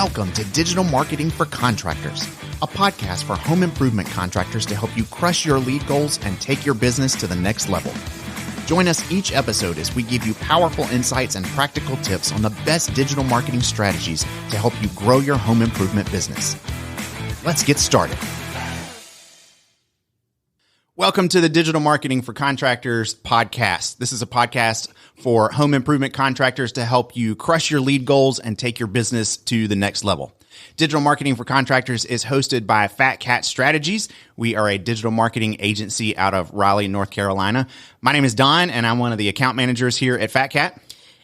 Welcome to Digital Marketing for Contractors, a podcast for home improvement contractors to help you crush your lead goals and take your business to the next level. Join us each episode as we give you powerful insights and practical tips on the best digital marketing strategies to help you grow your home improvement business. Let's get started. Welcome to the Digital Marketing for Contractors podcast. This is a podcast for home improvement contractors to help you crush your lead goals and take your business to the next level. Digital Marketing for Contractors is hosted by Fat Cat Strategies. We are a digital marketing agency out of Raleigh, North Carolina. My name is Don, and I'm one of the account managers here at Fat Cat.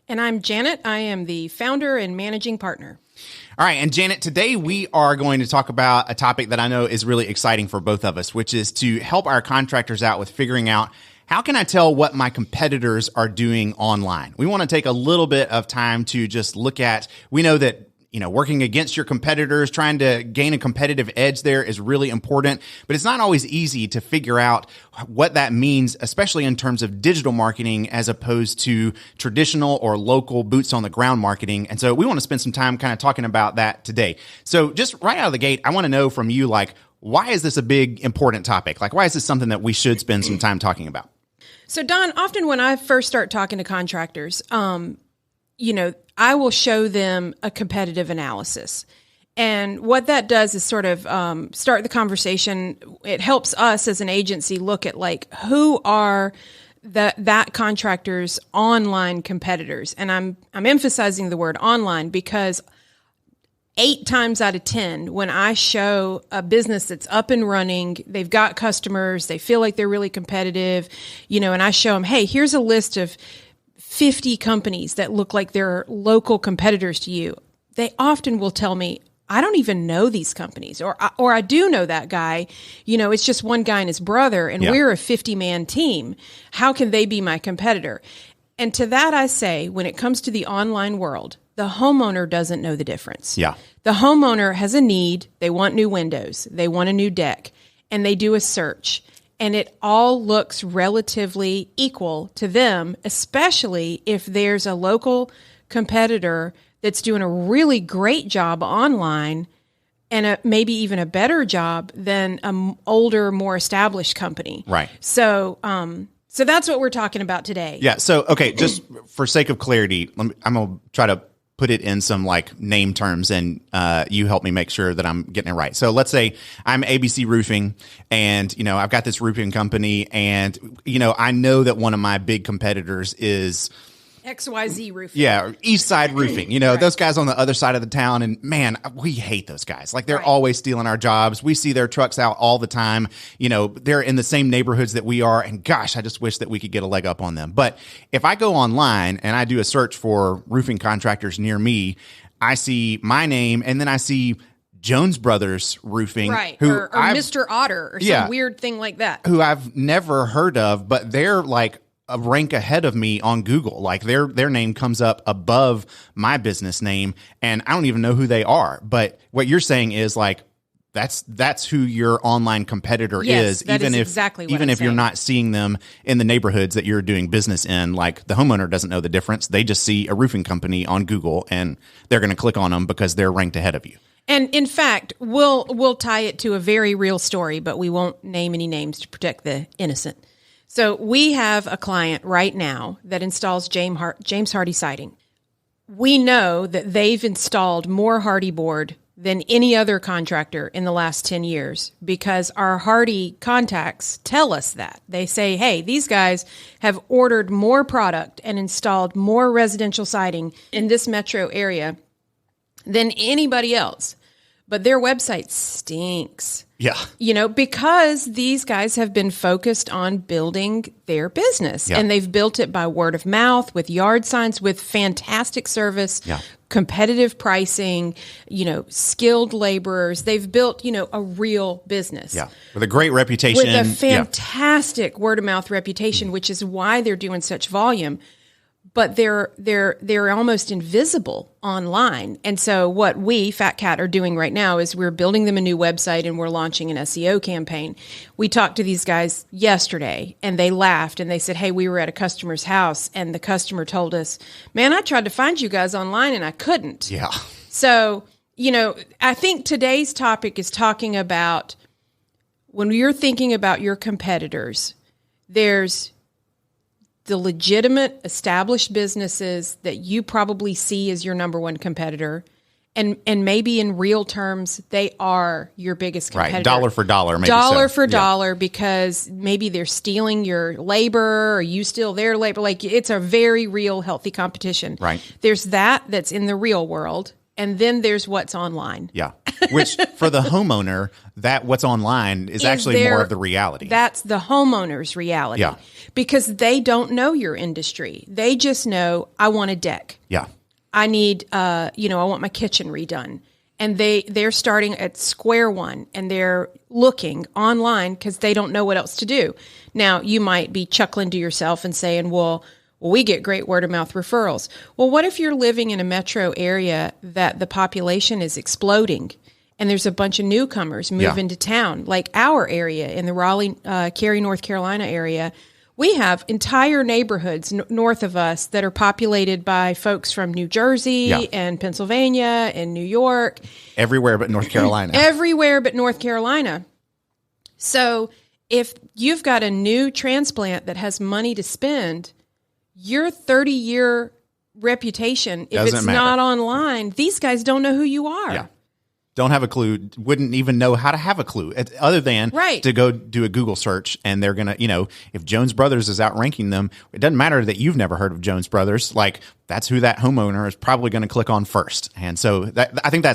And I'm Janet. I am the founder and managing partner. All right. And Janet, today we are going to talk about a topic that I know is really exciting for both of us, which is to help our contractors out with figuring out how can I tell what my competitors are doing online? We want to take a little bit of time to just look at, we know that working against your competitors, trying to gain a competitive edge there is really important, but it's not always easy to figure out what that means, especially in terms of digital marketing as opposed to traditional or local boots on the ground marketing. And so we want to spend some time kind of talking about that today. So just right out of the gate, I want to know from you, why is this a big, important topic? Why is this something that we should spend some time talking about? So Don, often when I first start talking to contractors, I will show them a competitive analysis. And what that does is sort of start the conversation. It helps us as an agency look at who are that contractor's online competitors. And I'm emphasizing the word online because 8 times out of 10, when I show a business that's up and running, they've got customers, they feel like they're really competitive, and I show them, hey, here's a list of 50 companies that look like they're local competitors to you. They often will tell me, I don't even know these companies, or I do know that guy. It's just one guy and his brother, and we're a 50-man team. How can they be my competitor? And to that I say, when it comes to the online world, the homeowner doesn't know the difference. Yeah. The homeowner has a need. They want new windows. They want a new deck, and they do a search. And it all looks relatively equal to them, especially if there's a local competitor that's doing a really great job online and maybe even a better job than an older, more established company. Right. So that's what we're talking about today. Yeah. So, okay, just for sake of clarity, I'm going to try to put it in some name terms, and you help me make sure that I'm getting it right. So let's say I'm ABC Roofing, and I've got this roofing company, and I know that one of my big competitors is XYZ Roofing. Yeah, East Side Roofing. Right. Those guys on the other side of the town, and man, we hate those guys. They're right. always stealing our jobs. We see their trucks out all the time. They're in the same neighborhoods that we are, and gosh, I just wish that we could get a leg up on them. But if I go online and I do a search for roofing contractors near me, I see my name, and then I see Jones Brothers Roofing, right? Or Mr. Otter, or some weird thing like that, who I've never heard of, but they're a rank ahead of me on Google. Their name comes up above my business name, and I don't even know who they are. But what you're saying is that's who your online competitor is, even if you're not seeing them in the neighborhoods that you're doing business in. The homeowner doesn't know the difference. They just see a roofing company on Google, and they're going to click on them because they're ranked ahead of you. And in fact, we'll tie it to a very real story, but we won't name any names to protect the innocent. So we have a client right now that installs James Hardie siding. We know that they've installed more Hardie board than any other contractor in the last 10 years because our Hardie contacts tell us that. They say, hey, these guys have ordered more product and installed more residential siding in this metro area than anybody else. But their website stinks. Yeah. Because these guys have been focused on building their business, and they've built it by word of mouth, with yard signs, with fantastic service, competitive pricing, skilled laborers. They've built, a real business. Yeah. With a great reputation. With a fantastic word of mouth reputation, which is why they're doing such volume. But they're almost invisible online. And so what we, Fat Cat, are doing right now is we're building them a new website, and we're launching an SEO campaign. We talked to these guys yesterday, and they laughed, and they said, hey, we were at a customer's house, and the customer told us, man, I tried to find you guys online, and I couldn't. Yeah. So I think today's topic is talking about when you're thinking about your competitors, there's the legitimate established businesses that you probably see as your number one competitor. And maybe in real terms, they are your biggest competitor. Right, dollar for dollar, maybe dollar so. for dollar, because maybe they're stealing your labor or you steal their labor. Like, it's a very real, healthy competition. Right. There's that's in the real world, and then there's what's online. Yeah, which for the homeowner, that what's online is actually more of the reality. That's the homeowner's reality. Yeah. Because they don't know your industry. They just know, I want a deck. Yeah. I need, I want my kitchen redone. And they're starting at square one, and they're looking online because they don't know what else to do. Now, you might be chuckling to yourself and saying, well, we get great word of mouth referrals. Well, what if you're living in a metro area that the population is exploding and there's a bunch of newcomers moving to town, like our area in the Raleigh, Cary, North Carolina area? We have entire neighborhoods north of us that are populated by folks from New Jersey and Pennsylvania and New York. Everywhere but North Carolina. Everywhere but North Carolina. So if you've got a new transplant that has money to spend, your 30-year reputation, if Doesn't it's matter. not online, these guys don't know who you are. Yeah. Don't have a clue, wouldn't even know how to have a clue other than to go do a Google search. And they're going to, if Jones Brothers is outranking them, it doesn't matter that you've never heard of Jones Brothers. Like, that's who that homeowner is probably going to click on first. And so I think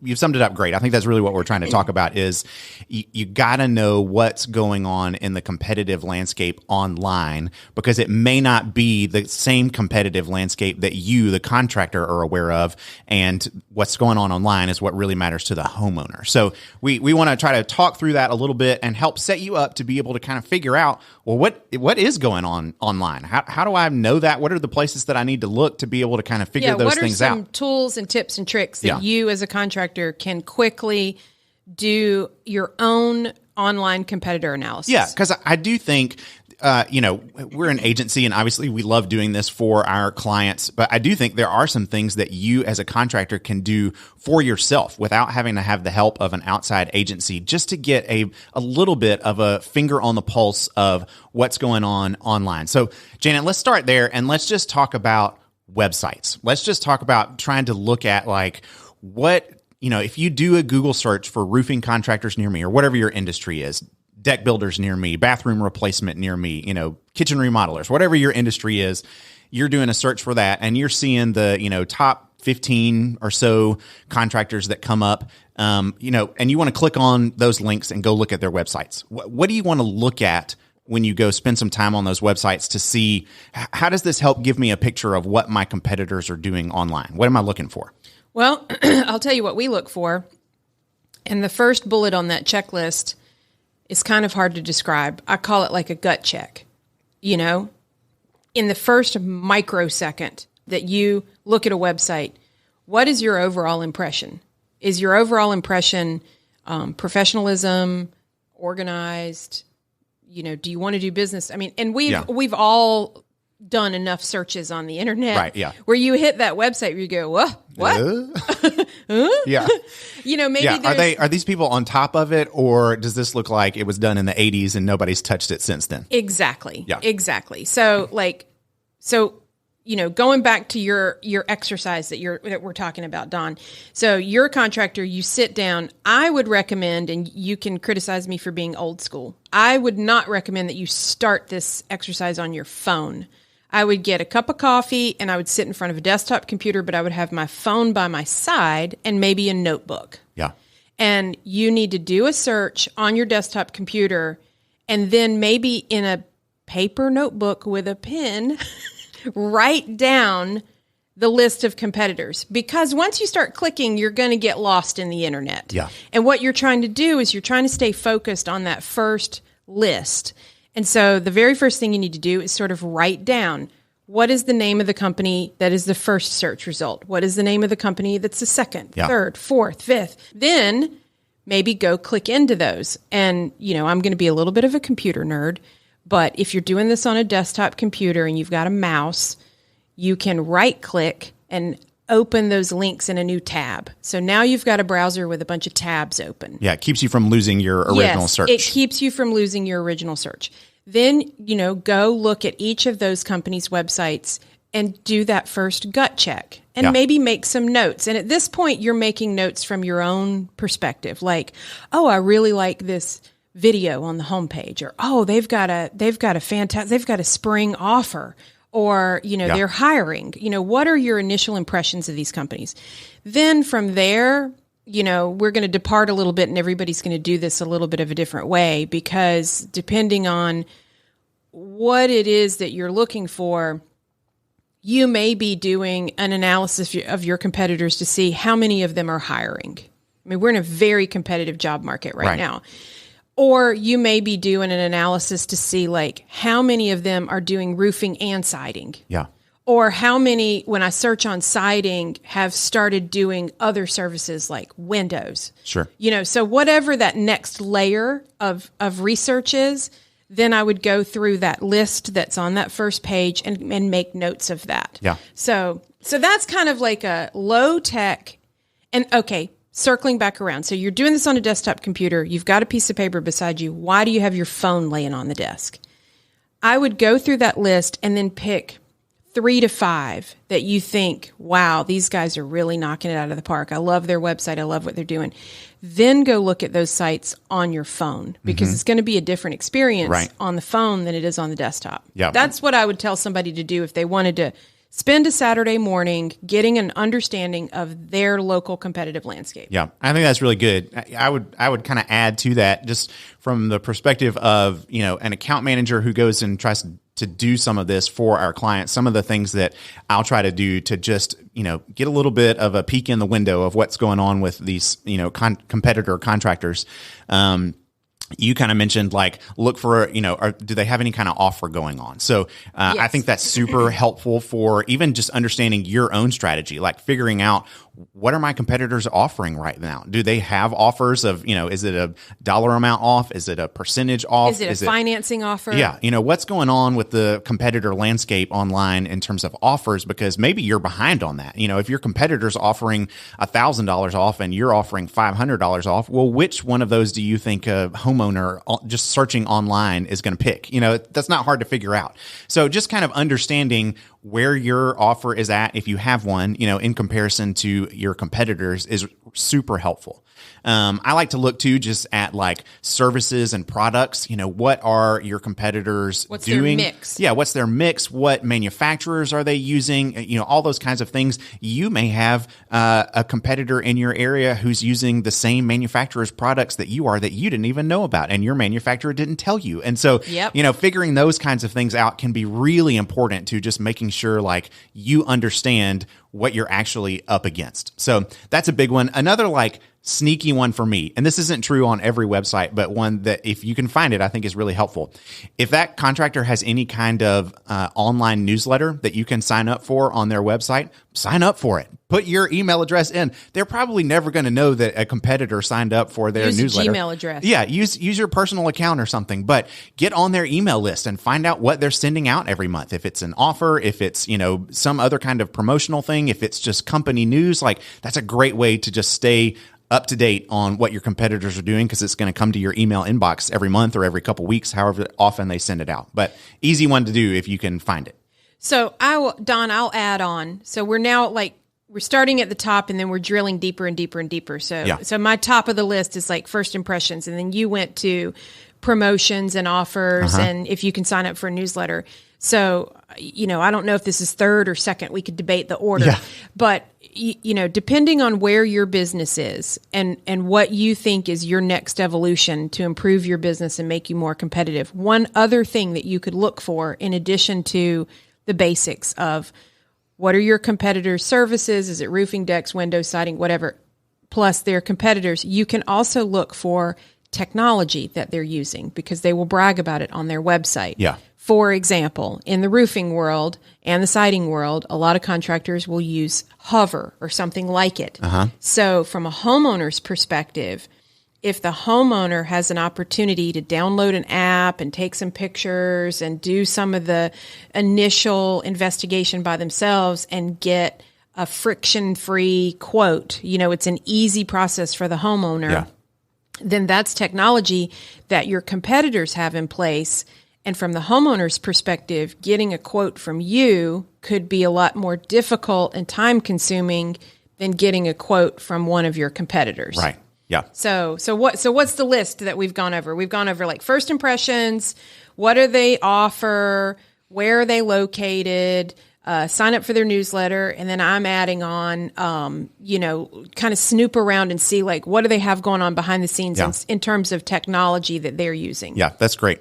you've summed it up great. I think that's really what we're trying to talk about is you got to know what's going on in the competitive landscape online, because it may not be the same competitive landscape that you, the contractor, are aware of. And what's going on online is what really matters to the homeowner. So we want to try to talk through that a little bit and help set you up to be able to kind of figure out, well, what is going on online? How do I know that? What are the places that I need to look to be able to kind of figure those things out? What are some tools and tips and tricks that you as a contractor can quickly do your own online competitor analysis? Yeah, because I do think, we're an agency and obviously we love doing this for our clients, but I do think there are some things that you as a contractor can do for yourself without having to have the help of an outside agency, just to get a little bit of a finger on the pulse of what's going on online. So, Janet, let's start there and let's just talk about websites. Let's just talk about trying to look at if you do a Google search for roofing contractors near me or whatever your industry is, deck builders near me, bathroom replacement near me, kitchen remodelers, whatever your industry is, you're doing a search for that and you're seeing the, top 15 or so contractors that come up, and you want to click on those links and go look at their websites. What do you want to look at when you go spend some time on those websites to see how does this help give me a picture of what my competitors are doing online? What am I looking for? Well, I'll tell you what we look for. And the first bullet on that checklist is kind of hard to describe. I call it like a gut check. In the first microsecond that you look at a website, what is your overall impression? Is your overall impression professionalism, organized? Do you want to do business? I mean, and we've all done enough searches on the internet, right? Yeah, where you hit that website where you go, what? Yeah. Maybe are these people on top of it, or does this look like it was done in the 80s and nobody's touched it since then? Exactly. Yeah. Exactly. So going back to your exercise that we're talking about, Don. So you're a contractor, you sit down. I would recommend, and you can criticize me for being old school, I would not recommend that you start this exercise on your phone. I would get a cup of coffee and I would sit in front of a desktop computer, but I would have my phone by my side and maybe a notebook. Yeah. And you need to do a search on your desktop computer and then maybe in a paper notebook with a pen, write down the list of competitors. Because once you start clicking, you're going to get lost in the internet. Yeah. And what you're trying to do is you're trying to stay focused on that first list. And so the very first thing you need to do is sort of write down, what is the name of the company that is the first search result? What is the name of the company that's the second, third, fourth, fifth? Then maybe go click into those. And, I'm going to be a little bit of a computer nerd, but if you're doing this on a desktop computer and you've got a mouse, you can right click and open those links in a new tab. So now you've got a browser with a bunch of tabs open. Yeah, it keeps you from losing your original search. It keeps you from losing your original search. Then, go look at each of those companies' websites and do that first gut check and maybe make some notes. And at this point, you're making notes from your own perspective. Like, oh, I really like this video on the homepage, or, oh, they've got a spring offer, or, they're hiring. What are your initial impressions of these companies? Then from there, we're going to depart a little bit, and everybody's going to do this a little bit of a different way, because depending on what it is that you're looking for, you may be doing an analysis of your competitors to see how many of them are hiring. I mean, we're in a very competitive job market right now. Or you may be doing an analysis to see, like, how many of them are doing roofing and siding. Yeah. Or how many, when I search on siding, have started doing other services like windows. Sure. So whatever that next layer of research is, then I would go through that list that's on that first page and make notes of that. Yeah. So that's kind of like a low tech. And okay, circling back around. So you're doing this on a desktop computer. You've got a piece of paper beside you. Why do you have your phone laying on the desk? I would go through that list and then pick 3 to 5 that you think, wow, these guys are really knocking it out of the park. I love their website. I love what they're doing. Then go look at those sites on your phone, because it's going to be a different experience on the phone than it is on the desktop. Yeah. That's what I would tell somebody to do if they wanted to spend a Saturday morning getting an understanding of their local competitive landscape. Yeah, I think that's really good. I would kind of add to that, just from the perspective of, an account manager who goes and tries to do some of this for our clients. Some of the things that I'll try to do to just, get a little bit of a peek in the window of what's going on with these, competitor contractors. You kind of mentioned, like, look for, do they have any kind of offer going on? So I think that's super helpful for even just understanding your own strategy, like figuring out, what are my competitors offering right now? Do they have offers of, is it a dollar amount off? Is it a percentage off? Is it a financing offer? Yeah. What's going on with the competitor landscape online in terms of offers? Because maybe you're behind on that. If your competitor's offering $1,000 off and you're offering $500 off, well, which one of those do you think a homeowner just searching online is going to pick? That's not hard to figure out. So just kind of understanding where your offer is at, if you have one, in comparison to your competitors, is super helpful. I like to look too just at like services and products. What are your competitors doing? What's their mix? Yeah, what's their mix? What manufacturers are they using? All those kinds of things. You may have a competitor in your area who's using the same manufacturer's products that you are, that you didn't even know about, and your manufacturer didn't tell you. And so, figuring those kinds of things out can be really important to just making sure, like, you understand what you're actually up against. So that's a big one. Another, like, sneaky one for me, and this isn't true on every website, but one that if you can find it, I think is really helpful. If that contractor has any kind of online newsletter that you can sign up for on their website, sign up for it. Put your email address in. They're probably never going to know that a competitor signed up for their newsletter. Use a Gmail address. Yeah, use your personal account or something, but get on their email list and find out what they're sending out every month. If it's an offer, if it's, some other kind of promotional thing, if it's just company news, like, that's a great way to just stay up to date on what your competitors are doing, because it's going to come to your email inbox every month or every couple weeks, however often they send it out. But easy one to do if you can find it. So Don, I'll add on. So we're now, like, we're starting at the top and then we're drilling deeper and deeper and deeper. So my top of the list is like first impressions, and then you went to promotions and offers and if you can sign up for a newsletter. So, I don't know if this is third or second. We could debate the order, but depending on where your business is and what you think is your next evolution to improve your business and make you more competitive. One other thing that you could look for, in addition to the basics of what are your competitors' services? Is it roofing, decks, windows, siding, whatever, plus their competitors? You can also look for technology that they're using, because they will brag about it on their website. Yeah. For example, in the roofing world and the siding world, a lot of contractors will use Hover or something like it. So from a homeowner's perspective, if the homeowner has an opportunity to download an app and take some pictures and do some of the initial investigation by themselves and get a friction-free quote, it's an easy process for the homeowner, then that's technology that your competitors have in place. And from the homeowner's perspective, getting a quote from you could be a lot more difficult and time-consuming than getting a quote from one of your competitors. Right. Yeah. So what's the list that we've gone over? We've gone over like first impressions, what do they offer, where are they located, sign up for their newsletter, and then I'm adding on, kind of snoop around and see like what do they have going on behind the scenes in terms of technology that they're using. Yeah, that's great.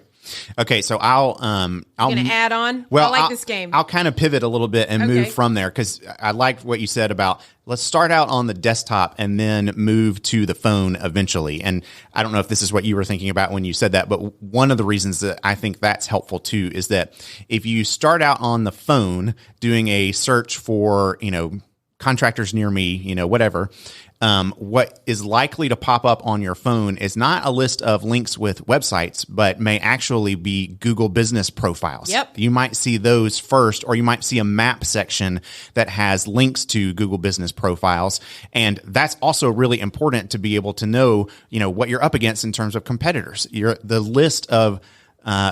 Okay, so I'll going to add on. Well, I like this game. I'll kind of pivot a little bit and move from there because I liked what you said about let's start out on the desktop and then move to the phone eventually. And I don't know if this is what you were thinking about when you said that, but one of the reasons that I think that's helpful too is that if you start out on the phone doing a search for, contractors near me, whatever, what is likely to pop up on your phone is not a list of links with websites, but may actually be Google Business Profiles. Yep. You might see those first, or you might see a map section that has links to Google Business Profiles. And that's also really important to be able to know, what you're up against in terms of competitors. The list of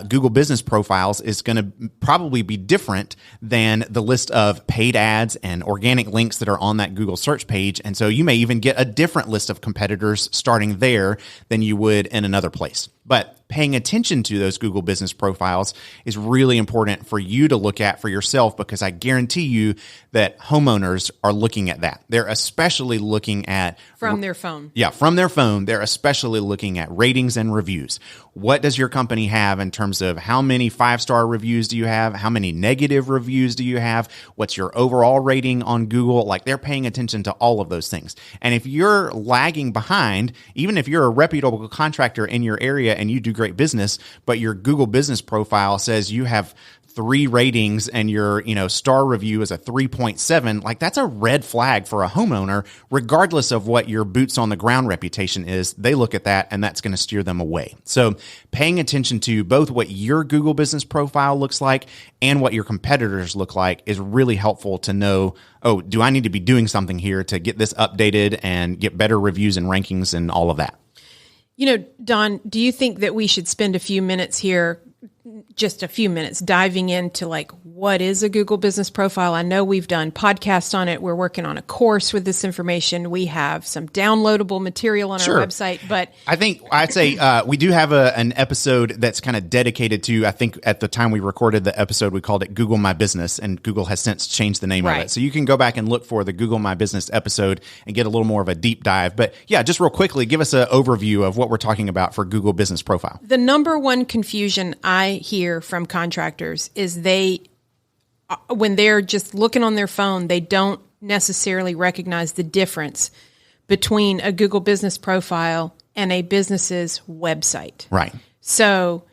Google Business Profiles is going to probably be different than the list of paid ads and organic links that are on that Google search page. And so you may even get a different list of competitors starting there than you would in another place. But paying attention to those Google Business Profiles is really important for you to look at for yourself, because I guarantee you that homeowners are looking at that. They're especially looking at from their phone. Yeah, from their phone. They're especially looking at ratings and reviews. What does your company have in terms of how many 5-star reviews do you have? How many negative reviews do you have? What's your overall rating on Google? Like, they're paying attention to all of those things. And if you're lagging behind, even if you're a reputable contractor in your area and you do great business, but your Google Business Profile says you have 3 ratings and your, star review is a 3.7, like that's a red flag for a homeowner, regardless of what your boots on the ground reputation is. They look at that and that's going to steer them away. So paying attention to both what your Google Business Profile looks like and what your competitors look like is really helpful to know, oh, do I need to be doing something here to get this updated and get better reviews and rankings and all of that? Don, do you think that we should spend a few minutes here, just a few minutes, diving into like what is a Google Business Profile? I know we've done podcasts on it. We're working on a course with this information. We have some downloadable material on our website, but I think I'd say we do have an episode that's kind of dedicated to, I think at the time we recorded the episode, we called it Google My Business, and Google has since changed the name of it. So you can go back and look for the Google My Business episode and get a little more of a deep dive. But yeah, just real quickly, give us an overview of what we're talking about for Google Business Profile. The number one confusion I hear from contractors is when they're just looking on their phone, they don't necessarily recognize the difference between a Google Business Profile and a business's website. Right. So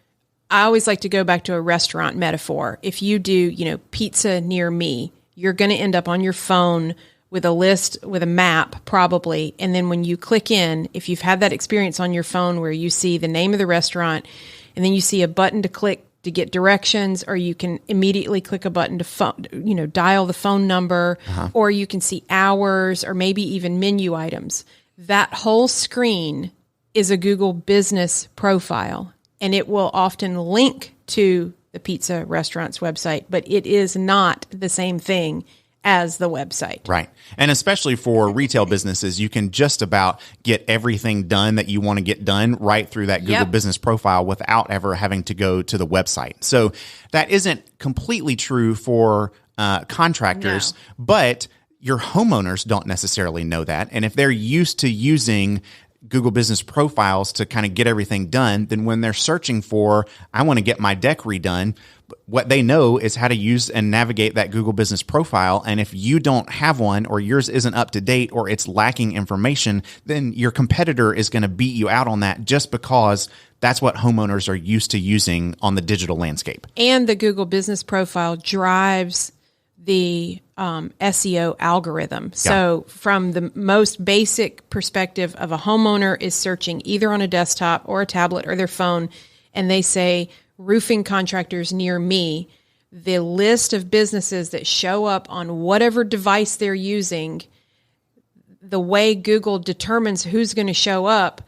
I always like to go back to a restaurant metaphor. If you do, pizza near me, you're going to end up on your phone with a list, with a map probably. And then when you click in, if you've had that experience on your phone where you see the name of the restaurant and then you see a button to click to get directions, or you can immediately click a button to dial the phone number, or you can see hours or maybe even menu items. That whole screen is a Google Business Profile, and it will often link to the pizza restaurant's website, but it is not the same thing as the website. Right. And especially for retail businesses, you can just about get everything done that you want to get done right through that Google Business Profile without ever having to go to the website. So that isn't completely true for contractors, but your homeowners don't necessarily know that. And if they're used to using Google Business Profiles to kind of get everything done, then when they're searching for, I want to get my deck redone, what they know is how to use and navigate that Google Business Profile. And if you don't have one, or yours isn't up to date, or it's lacking information, then your competitor is going to beat you out on that just because that's what homeowners are used to using on the digital landscape. And the Google Business Profile drives the SEO algorithm. So from the most basic perspective of a homeowner is searching either on a desktop or a tablet or their phone, and they say roofing contractors near me, the list of businesses that show up on whatever device they're using, the way Google determines who's going to show up,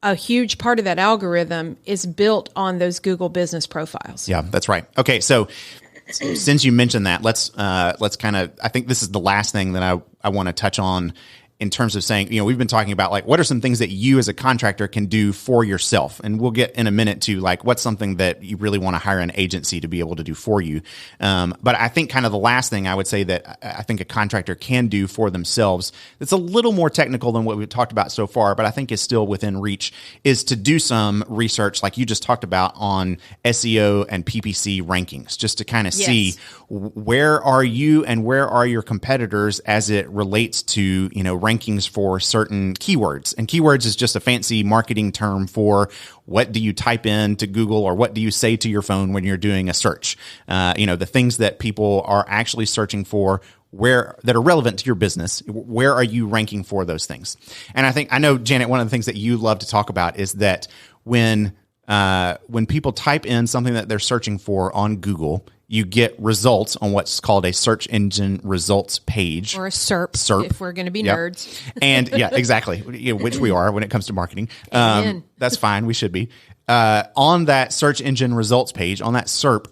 a huge part of that algorithm is built on those Google business profiles. Yeah, that's right. Okay, so since you mentioned that, let's kind of, I think this is the last thing that I want to touch on in terms of saying, we've been talking about like, what are some things that you as a contractor can do for yourself? And we'll get in a minute to like, what's something that you really want to hire an agency to be able to do for you. But I think kind of the last thing I would say that I think a contractor can do for themselves, that's a little more technical than what we've talked about so far, but I think is still within reach, is to do some research like you just talked about on SEO and PPC rankings, just to kind of see where are you and where are your competitors as it relates to, rankings for certain keywords. And keywords is just a fancy marketing term for what do you type in to Google or what do you say to your phone when you're doing a search. The things that people are actually searching for that are relevant to your business. Where are you ranking for those things? And I know, Janet, one of the things that you love to talk about is that when people type in something that they're searching for on Google, you get results on what's called a search engine results page. Or a SERP, if we're going to be nerds. And yeah, exactly, which we are when it comes to marketing. That's fine. We should be. On that search engine results page, on that SERP,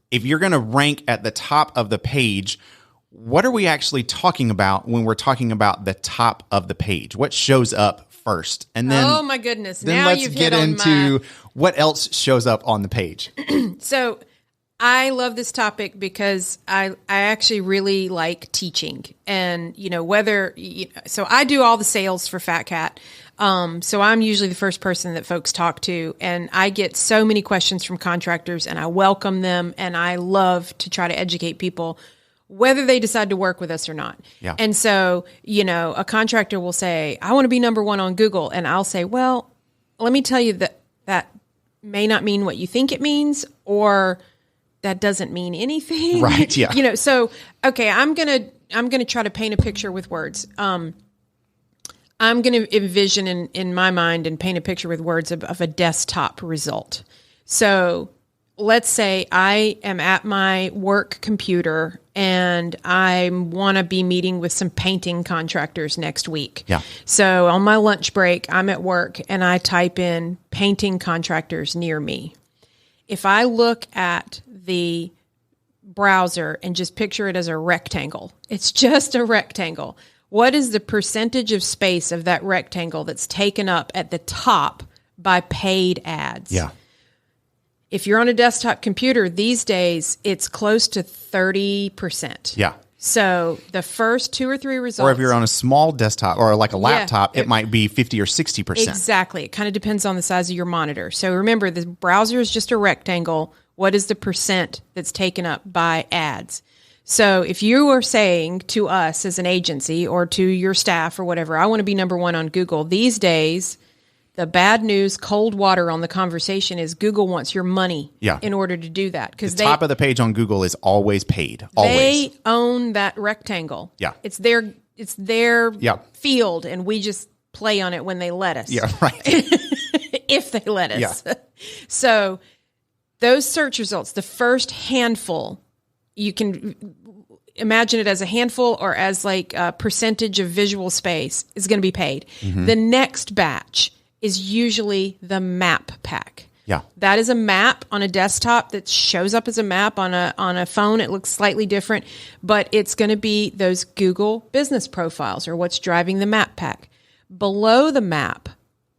if you're going to rank at the top of the page, what are we actually talking about when we're talking about the top of the page? What shows up first? And then, oh my goodness, then now let's you've get hit into what else shows up on the page. So I love this topic because I actually really like teaching, and so I do all the sales for Fat Cat. So I'm usually the first person that folks talk to, and I get so many questions from contractors, and I welcome them, and I love to try to educate people whether they decide to work with us or not. Yeah. And so, a contractor will say, I want to be number one on Google. And I'll say, well, let me tell you that may not mean what you think it means, or that doesn't mean anything. Right. Yeah. So, okay, I'm going to try to paint a picture with words. I'm going to envision in my mind and paint a picture with words of a desktop result. So let's say I am at my work computer and I want to be meeting with some painting contractors next week. Yeah. So on my lunch break, I'm at work and I type in painting contractors near me. If I look at the browser and just picture it as a rectangle, it's just a rectangle. What is the percentage of space of that rectangle that's taken up at the top by paid ads? Yeah. If you're on a desktop computer these days, it's close to 30%. Yeah. So the first 2 or 3 results. Or if you're on a small desktop or like a laptop, it might be 50 or 60%. Exactly. It kind of depends on the size of your monitor. So remember, the browser is just a rectangle. What is the percent that's taken up by ads? So if you are saying to us as an agency or to your staff or whatever, I want to be number one on Google, these days, the bad news, cold water on the conversation is Google wants your money in order to do that. Because the top of the page on Google is always paid. Always. They own that rectangle. Yeah. It's their field, and we just play on it when they let us. Yeah, right. If they let us. Yeah. So those search results, the first handful, you can imagine it as a handful or as like a percentage of visual space is going to be paid. Mm-hmm. The next batch is usually the map pack. Yeah. That is a map on a desktop that shows up as a map on a phone. It looks slightly different, but it's going to be those Google business profiles or what's driving the map pack. Below the map,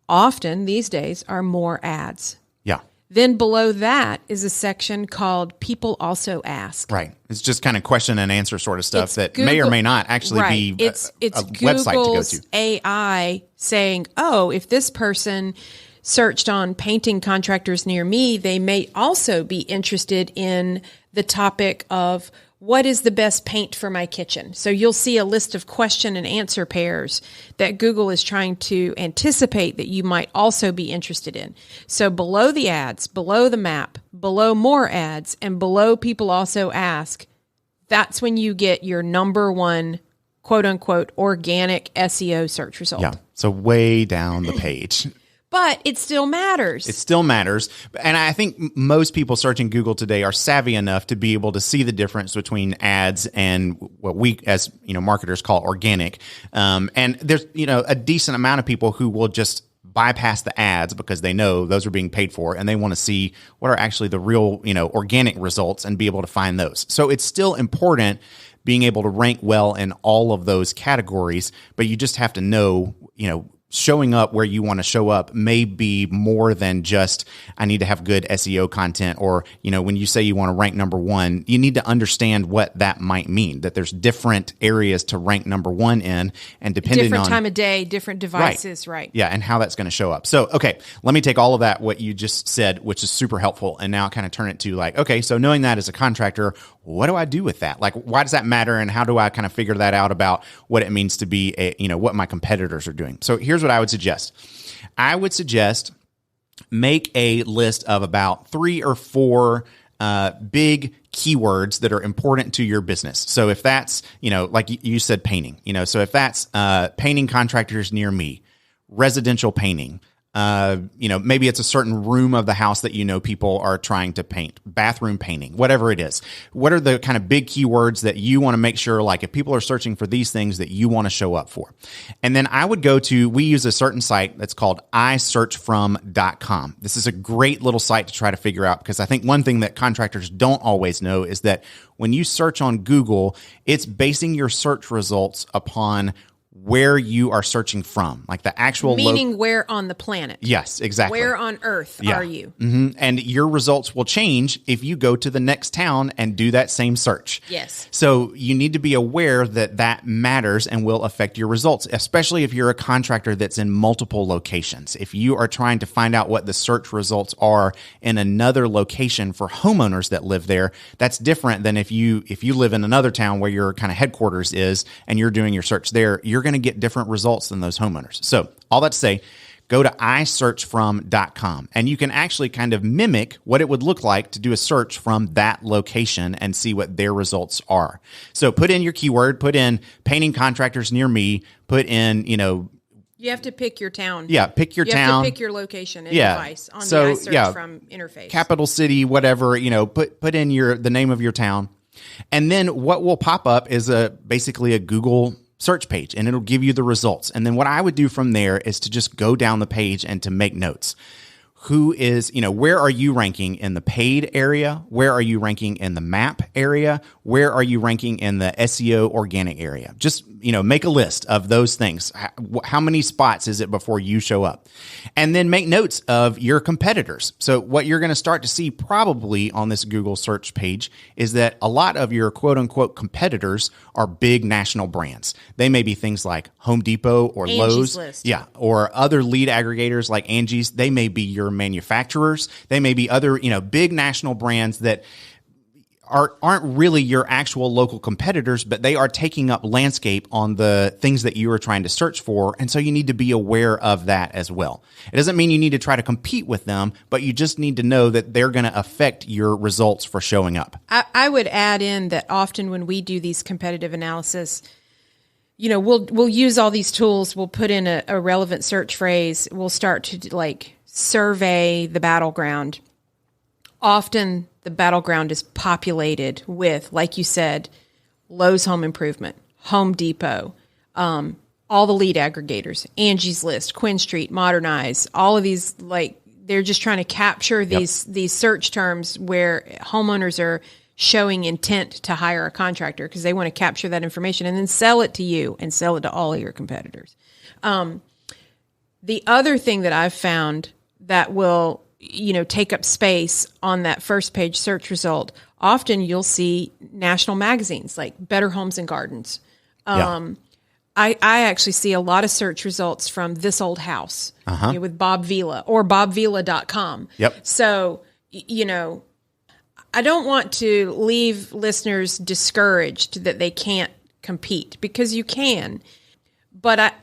often these days, are more ads. Yeah. Then below that is a section called People Also Ask. Right. It's just kind of question and answer sort of stuff that may or may not actually be it's a Google's website to go to. AI saying, oh, if this person searched on painting contractors near me, they may also be interested in the topic of what is the best paint for my kitchen. So you'll see a list of question and answer pairs that Google is trying to anticipate that you might also be interested in. So below the ads, below the map, below more ads, and below People Also Ask, that's when you get your number one, quote unquote, organic SEO search result. Yeah. So way down the page. But it still matters. It still matters. And I think most people searching Google today are savvy enough to be able to see the difference between ads and what we as marketers call organic. And there's a decent amount of people who will just bypass the ads because they know those are being paid for and they want to see what are actually the real organic results and be able to find those. So it's still important being able to rank well in all of those categories, but you just have to know, showing up where you want to show up may be more than just, I need to have good SEO content, or, when you say you want to rank number one, you need to understand what that might mean, that there's different areas to rank number one in, and depending different on time of day, different devices, right? Yeah, and how that's going to show up. So, okay, let me take all of that, what you just said, which is super helpful, and now kind of turn it to like, okay, so knowing that as a contractor, what do I do with that? Like, why does that matter? And how do I kind of figure that out about what it means to be what my competitors are doing? So here's what I would suggest. I would suggest make a list of about 3 or 4 big keywords that are important to your business. So if that's, like you said, painting, so if that's painting contractors near me, residential painting, maybe it's a certain room of the house that people are trying to paint, bathroom painting, whatever it is. What are the kind of big keywords that you want to make sure, like if people are searching for these things, that you want to show up for? And then I would we use a certain site that's called isearchfrom.com. This is a great little site to try to figure out, because I think one thing that contractors don't always know is that when you search on Google, it's basing your search results upon where you are searching from, like the actual meaning where on the planet. Yes, exactly. Where on earth are you? Mm-hmm. And your results will change if you go to the next town and do that same search. Yes. So you need to be aware that that matters and will affect your results, especially if you're a contractor that's in multiple locations. If you are trying to find out what the search results are in another location for homeowners that live there, that's different than if you live in another town where your kind of headquarters is and you're doing your search there. You're going to get different results than those homeowners. So all that to say, go to isearchfrom.com and you can actually kind of mimic what it would look like to do a search from that location and see what their results are. So put in your keyword, put in painting contractors near me, put in, you have to pick your town. Yeah, pick your town. You have to pick your location and device on the iSearch from interface. Capital city, whatever, put in the name of your town. And then what will pop up is basically a Google search page, and it'll give you the results. And then what I would do from there is to just go down the page and to make notes. Who is, where are you ranking in the paid area? Where are you ranking in the map area? Where are you ranking in the SEO organic area? Just, make a list of those things. How many spots is it before you show up? And then make notes of your competitors. So what you're going to start to see probably on this Google search page is that a lot of your quote unquote competitors are big national brands. They may be things like Home Depot or Angie's Lowe's. List. Yeah. Or other lead aggregators like Angie's. They may be your manufacturers. They may be other, big national brands that aren't really your actual local competitors, but they are taking up landscape on the things that you are trying to search for. And so you need to be aware of that as well. It doesn't mean you need to try to compete with them, but you just need to know that they're going to affect your results for showing up. I would add in that often when we do these competitive analysis, we'll use all these tools. We'll put in a relevant search phrase. We'll start to survey the battleground. Often the battleground is populated with, like you said, Lowe's Home Improvement, Home Depot, all the lead aggregators, Angie's List, Quinn Street, Modernize, all of these, they're just trying to capture these search terms where homeowners are showing intent to hire a contractor because they want to capture that information and then sell it to you and sell it to all of your competitors. The other thing that I've found that will take up space on that first page search result, often you'll see national magazines like Better Homes and Gardens. I actually see a lot of search results from This Old House with Bob Vila or bobvila.com. Yep. So, I don't want to leave listeners discouraged that they can't compete, because you can. But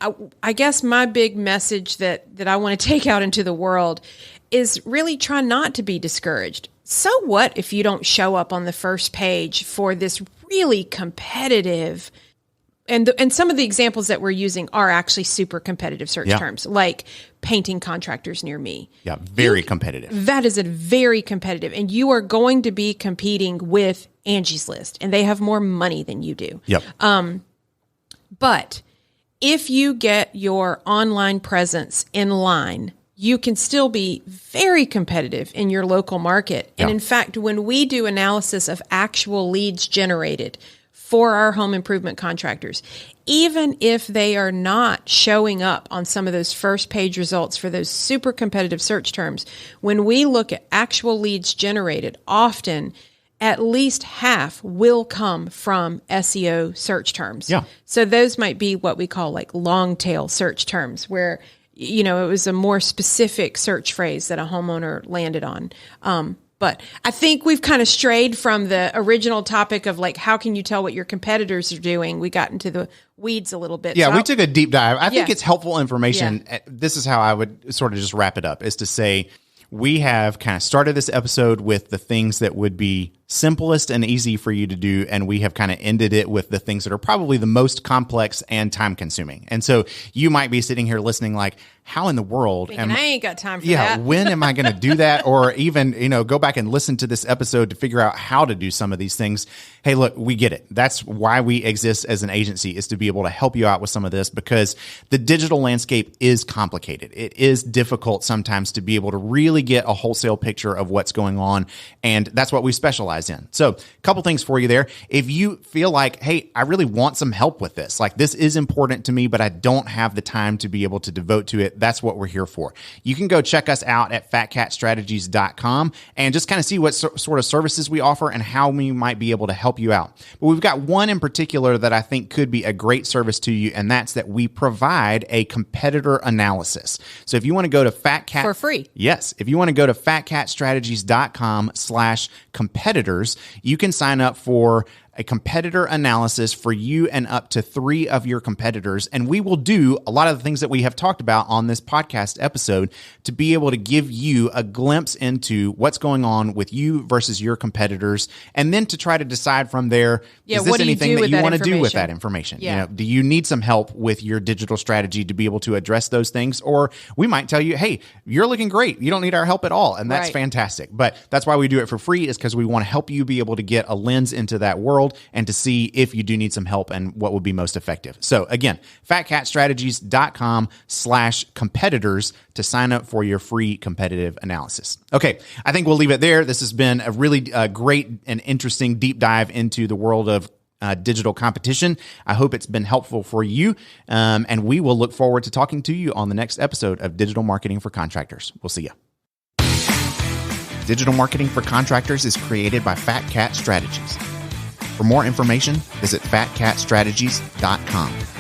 I guess my big message that I want to take out into the world is really try not to be discouraged. So what if you don't show up on the first page for this really competitive and some of the examples that we're using are actually super competitive search terms, like painting contractors near me. Yeah, very competitive. That is a very competitive, and you are going to be competing with Angie's List, and they have more money than you do. Yep. But if you get your online presence in line, you can still be very competitive in your local market. And in fact, when we do analysis of actual leads generated for our home improvement contractors, even if they are not showing up on some of those first page results for those super competitive search terms, when we look at actual leads generated, often at least half will come from SEO search terms. Yeah. So those might be what we call like long tail search terms, where, you know, it was a more specific search phrase that a homeowner landed on. But I think we've kind of strayed from the original topic of like, how can you tell what your competitors are doing? We got into the weeds a little bit. Yeah, we took a deep dive. I think Yeah. it's helpful information. Yeah. This is how I would sort of just wrap it up, is to say, we have kind of started this episode with the things that would be simplest and easy for you to do, and we have kind of ended it with the things that are probably the most complex and time consuming. And so you might be sitting here listening like, how in the world I ain't got time for yeah, that. when am I going to do that? Or even, you know, go back and listen to this episode to figure out how to do some of these things. Hey, look, we get it. That's why we exist as an agency, is to be able to help you out with some of this, because the digital landscape is complicated. It is difficult sometimes to be able to really get a wholesale picture of what's going on. And that's what we specialize in. So a couple things for you there. If you feel like, hey, I really want some help with this, like this is important to me, but I don't have the time to be able to devote to it, that's what we're here for. You can go check us out at fatcatstrategies.com and just kind of see what sort of services we offer and how we might be able to help you out. But we've got one in particular that I think could be a great service to you, and that's that we provide a competitor analysis. So if you want to go to FatCat For free. Yes. If you want to go to fatcatstrategies.com/competitors, you can sign up for a competitor analysis for you and up to 3 of your competitors. And we will do a lot of the things that we have talked about on this podcast episode to be able to give you a glimpse into what's going on with you versus your competitors. And then to try to decide from there, is this what do you anything do that with you that want to do with information? that information? Yeah. You know, do you need some help with your digital strategy to be able to address those things? Or we might tell you, hey, you're looking great. You don't need our help at all. And that's Right. fantastic. But that's why we do it for free, is because we want to help you be able to get a lens into that world and to see if you do need some help and what would be most effective. So again, fatcatstrategies.com/competitors to sign up for your free competitive analysis. Okay. I think we'll leave it there. This has been a really great and interesting deep dive into the world of digital competition. I hope it's been helpful for you. And we will look forward to talking to you on the next episode of Digital Marketing for Contractors. We'll see you. Digital Marketing for Contractors is created by Fat Cat Strategies. For more information, visit fatcatstrategies.com.